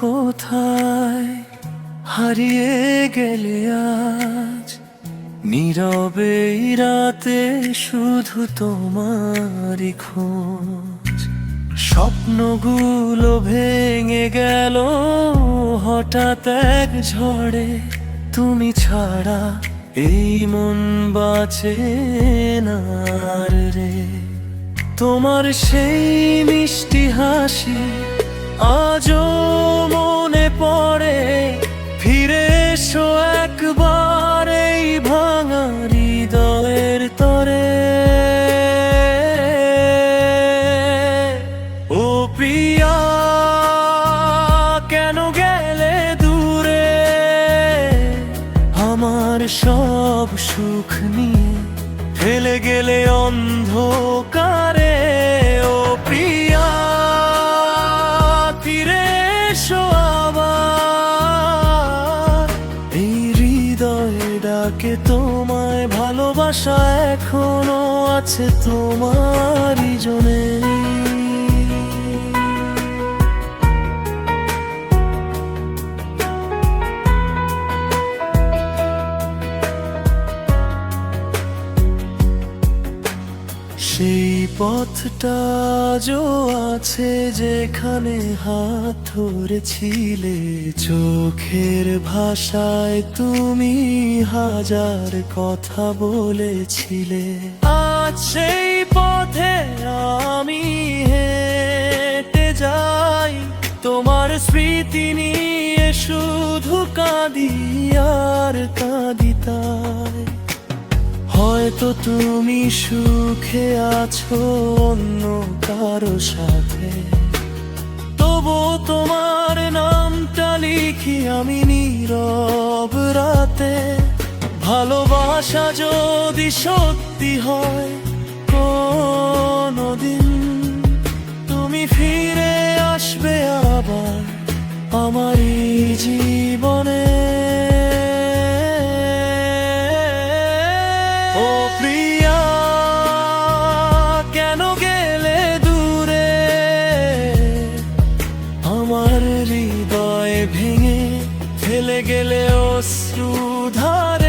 কোথায় হারিয়ে গেলে আজ নীরবে এই রাতে শুধু তোমারই খোঁজ। স্বপ্নগুলো ভেঙে গেল হঠাৎ এক ঝড়ে, তুমি ছাড়া এই মন বাঁচে না আর রে। তোমার সেই মিষ্টি হাসি আজও মনে পড়ে, ফিরে এসো একবার এই ভাঙা হৃদয়ের তরে। ও প্রিয়া, কেন গেলে দূরে আমার সব সুখ নিয়ে, ফেলে গেলে অন্ধকারে। ও প্রিয়া, ফিরে এসো আবার এই হৃদয়ে ডাকে তোমায়। ভালোবাসা এখনো আছে তোমারই জন্যে। সেই পথটা আজও আছে যেখানে হাত ধরেছিলে, চোখের ভাষায় তুমি হাজার কথা বলেছিলে। আজ সেই পথে আমি হেঁটে যাই, তোমার স্মৃতি নিয়ে শুধু কাঁদি আর কাঁদি তাই। হয়তো তুমি সুখে আছো অন্য কারো সাথে, তবু তোমার নামটা লিখি আমি নীরব রাতে। ভালোবাসা যদি সত্যি হয় কোনদিন, তুমি ফিরে আসবে আবার আমার এই জীবনে। ও প্রিয়া, কেন গেলে দূরে আমার হৃদয় ভেঙে, ফেলে গেলে অশ্রুধার।